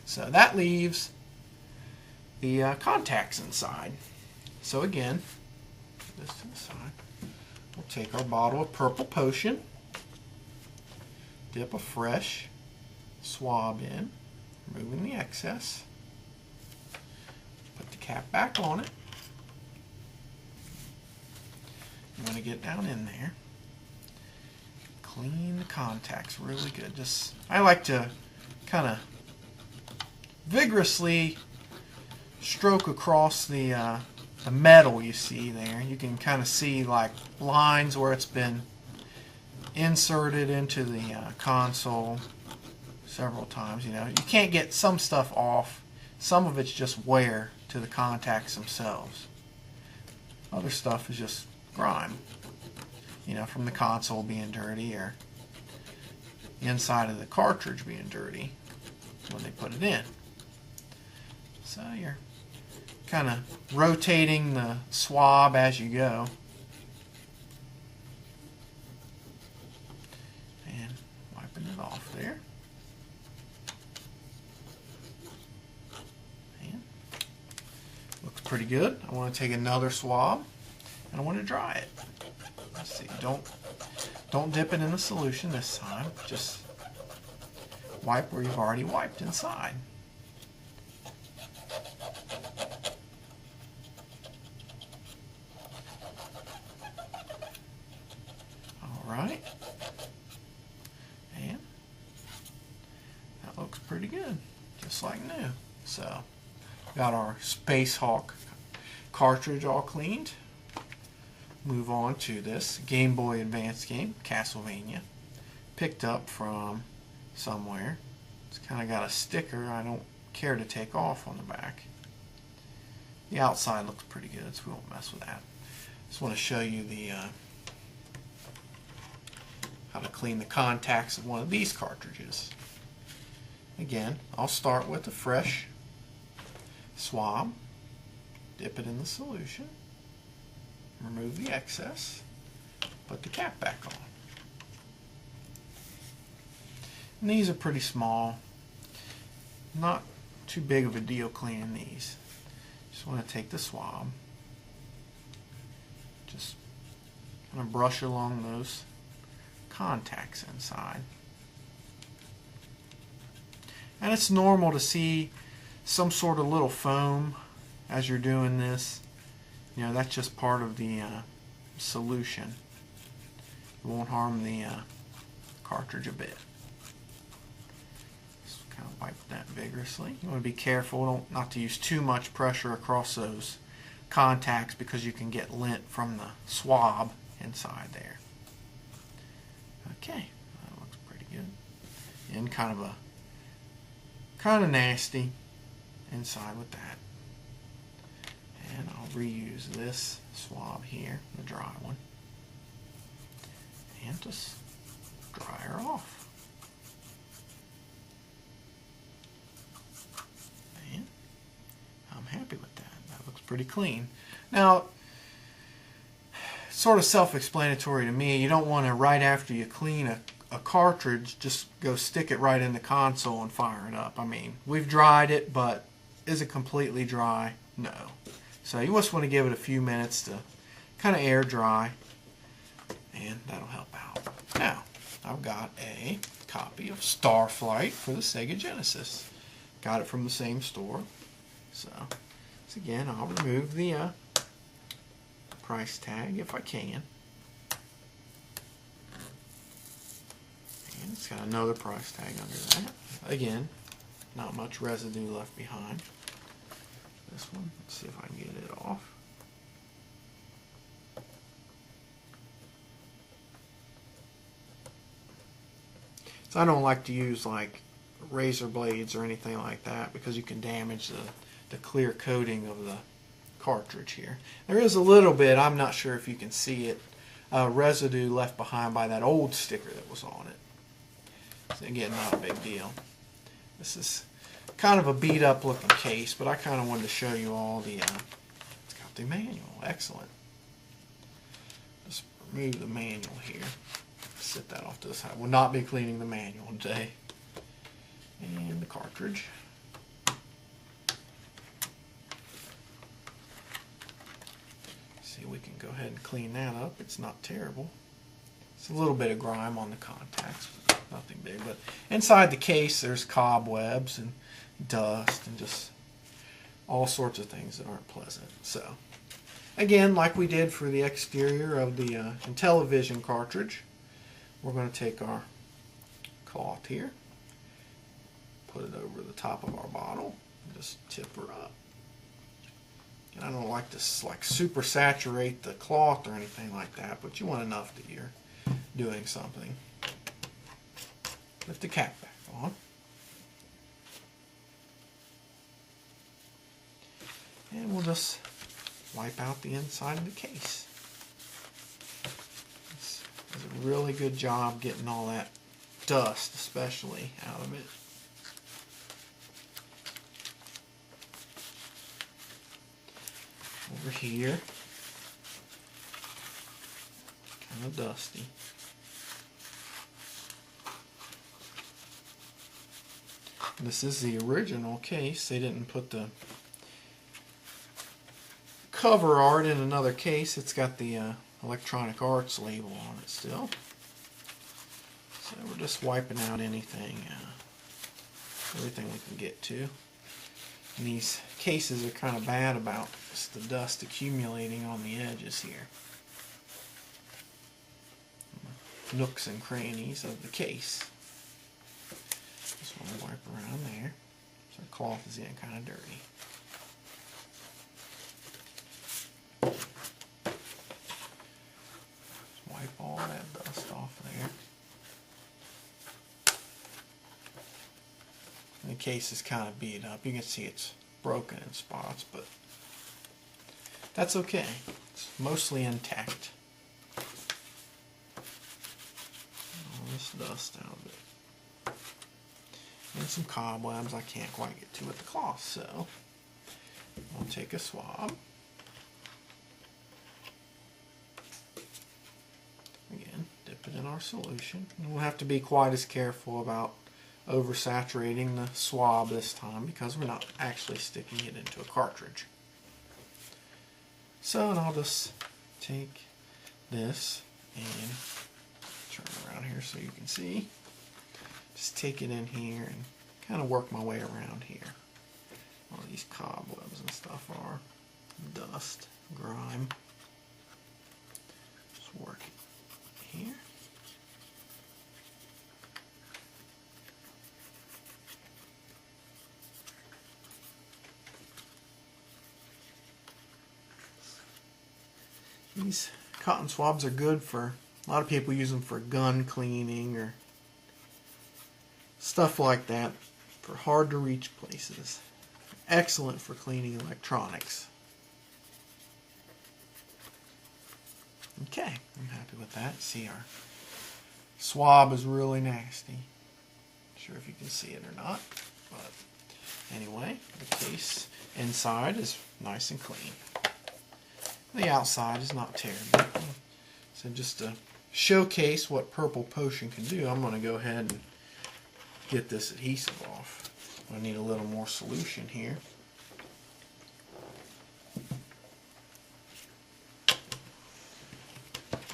So that leaves the contacts inside. So again, put this to the side. We'll take our bottle of purple potion, dip a fresh swab in, removing the excess, put the cap back on it. You want to get down in there, clean the contacts really good. Just, I like to kind of vigorously stroke across the metal you see there. You can kind of see like lines where it's been inserted into the console several times. You know, you can't get some stuff off. Some of it's just wear to the contacts themselves. Other stuff is just grime, you know, from the console being dirty or the inside of the cartridge being dirty when they put it in. So you're kind of rotating the swab as you go. And wiping it off there. And looks pretty good. I want to take another swab and I want to dry it. Let's see, don't dip it in the solution this time. Just wipe where you've already wiped inside. Alright. And that looks pretty good. Just like new. So, got our Space Hawk cartridge all cleaned. Move on to this Game Boy Advance game, Castlevania. Picked up from somewhere. It's kind of got a sticker I don't care to take off on the back. The outside looks pretty good, so we won't mess with that. Just want to show you the how to clean the contacts of one of these cartridges. Again, I'll start with a fresh swab, dip it in the solution, remove the excess, put the cap back on. And these are pretty small, not too big of a deal cleaning these. Just want to take the swab, just kind of brush along those contacts inside. And it's normal to see some sort of little foam as you're doing this. You know, that's just part of the solution. It won't harm the cartridge a bit. Just kind of wipe that vigorously. You want to be careful not to use too much pressure across those contacts because you can get lint from the swab inside there. Okay, that looks pretty good. And kind of nasty inside with that. And I'll reuse this swab here, the dry one, and just dry her off. And I'm happy with that. That looks pretty clean. Now, sort of self-explanatory to me. You don't want to, right after you clean a cartridge, just go stick it right in the console and fire it up. I mean, we've dried it, but is it completely dry? No. So you just want to give it a few minutes to kind of air dry, and that'll help out. Now, I've got a copy of Starflight for the Sega Genesis. Got it from the same store. So again, I'll remove the price tag if I can. And it's got another price tag under that. Again, not much residue left behind. This one, let's see if I can get it off. So I don't like to use like razor blades or anything like that because you can damage the clear coating of the cartridge here. There is a little bit, I'm not sure if you can see it, residue left behind by that old sticker that was on it. So again, not a big deal. This is kind of a beat up looking case, but I kind of wanted to show you all the, it's got the manual, excellent. Just remove the manual here, set that off to the side. We'll not be cleaning the manual today. And the cartridge. See, we can go ahead and clean that up. It's not terrible. It's a little bit of grime on the contacts, but nothing big. But inside the case, there's cobwebs and dust and just all sorts of things that aren't pleasant. So, again, like we did for the exterior of the Intellivision cartridge, we're going to take our cloth here, put it over the top of our bottle, and just tip her up. And I don't like to super saturate the cloth or anything like that, but you want enough that you're doing something. Lift the cap back on. And we'll just wipe out the inside of the case. This does a really good job getting all that dust, especially, out of it. Over here, kind of dusty. This is the original case. They didn't put the cover art in another case. It's got the Electronic Arts label on it still. So we're just wiping out anything, everything we can get to. And these cases are kind of bad about just the dust accumulating on the edges here. Nooks and crannies of the case. Just want to wipe around there. So our cloth is getting kind of dirty. Just wipe all that dust off there. The case is kind of beat up. You can see it's broken in spots, but that's okay. It's mostly intact. All this dust out of it. And some cobwebs I can't quite get to with the cloth, so I'll take a swab. Again, dip it in our solution. And we'll have to be quite as careful about oversaturating the swab this time because we're not actually sticking it into a cartridge. So, and I'll just take this and turn it around here so you can see. Just take it in here and kind of work my way around here. All these cobwebs and stuff are dust, grime. Just work it here. These cotton swabs are good for, a lot of people use them for gun cleaning or stuff like that, for hard to reach places. Excellent for cleaning electronics. Okay, I'm happy with that. See, our swab is really nasty. Not sure if you can see it or not, but anyway, the case inside is nice and clean. The outside is not terrible. So just to showcase what Purple Potion can do, I'm going to go ahead and get this adhesive off. I need a little more solution here.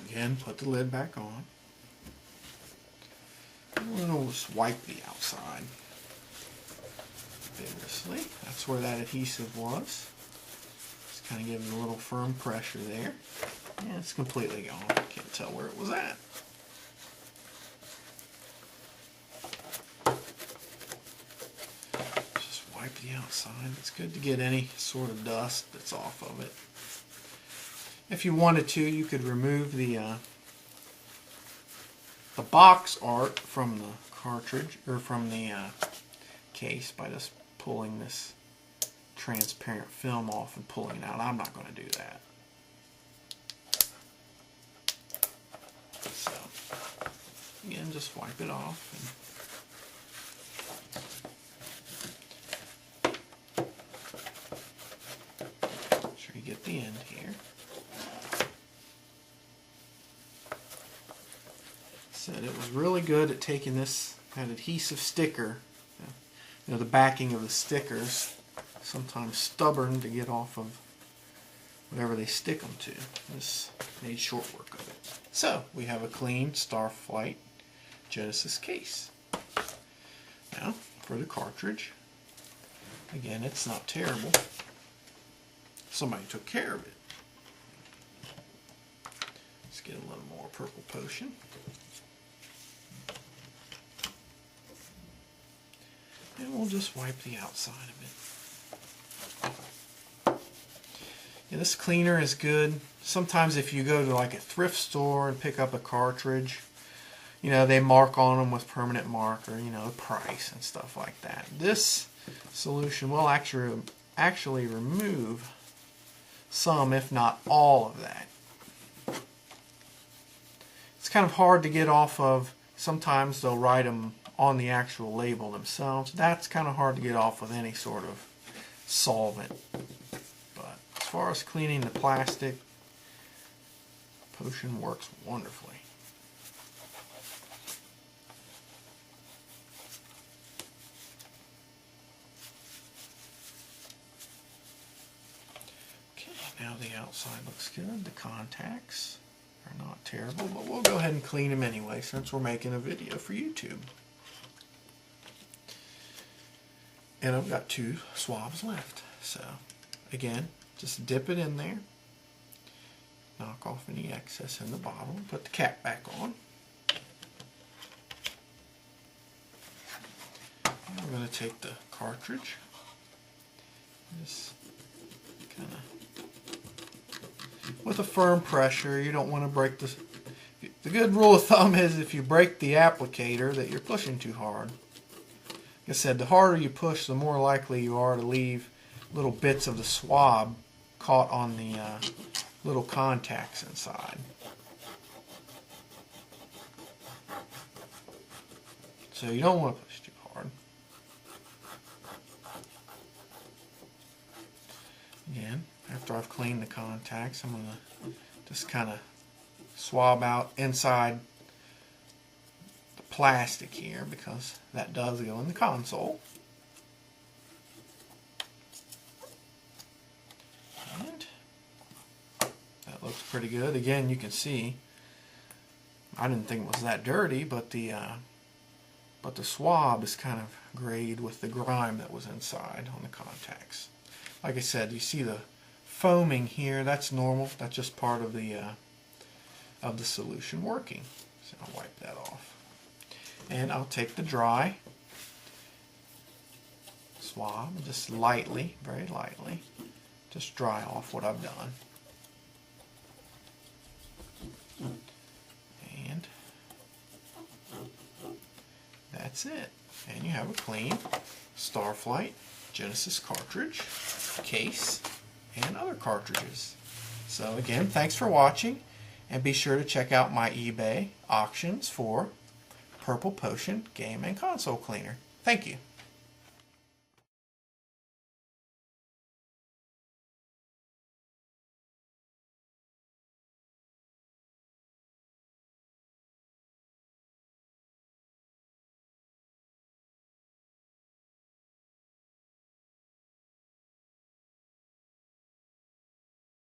Again, put the lid back on. And then we'll just wipe the outside vigorously. That's where that adhesive was. Just kind of give it a little firm pressure there. Yeah, it's completely gone. Can't tell where it was at. Just wipe the outside. It's good to get any sort of dust that's off of it. If you wanted to, you could remove the box art from the cartridge or from the case by just pulling this transparent film off and pulling it out. I'm not going to do that. So, again, just wipe it off. And make sure you get the end here. Said it was really good at taking that adhesive sticker, you know, the backing of the stickers, sometimes stubborn to get off of whatever they stick them to. This made short work of it. So we have a clean Starflight Genesis case. Now for the cartridge. Again, it's not terrible. Somebody took care of it. Let's get a little more purple potion. And we'll just wipe the outside of it. Yeah, this cleaner is good. Sometimes if you go to like a thrift store and pick up a cartridge, you know, they mark on them with permanent marker, you know, the price and stuff like that. This solution will actually remove some, if not all of that. It's kind of hard to get off of. Sometimes they'll write them on the actual label themselves. That's kind of hard to get off with any sort of solvent. But as far as cleaning the plastic, potion works wonderfully. Okay, now the outside looks good. The contacts are not terrible, but we'll go ahead and clean them anyway since we're making a video for YouTube. And I've got 2 swabs left. So again, just dip it in there, knock off any excess in the bottle, put the cap back on. And I'm going to take the cartridge, just kind of with a firm pressure. You don't want to break the good rule of thumb is if you break the applicator that you're pushing too hard. Like I said, the harder you push, the more likely you are to leave little bits of the swab caught on the little contacts inside. So you don't want to push too hard. Again, after I've cleaned the contacts, I'm going to just kind of swab out inside the plastic here because that does go in the console. And that looks pretty good. Again, you can see I didn't think it was that dirty, but the swab is kind of grayed with the grime that was inside on the contacts. Like I said, you see the foaming here. That's normal. That's just part of the solution working. So I'll wipe that off. And I'll take the dry swab, just lightly, very lightly, just dry off what I've done. And that's it. And you have a clean Starflight Genesis cartridge, case, and other cartridges. So again, thanks for watching, and be sure to check out my eBay auctions for Purple Potion game and console cleaner. Thank you.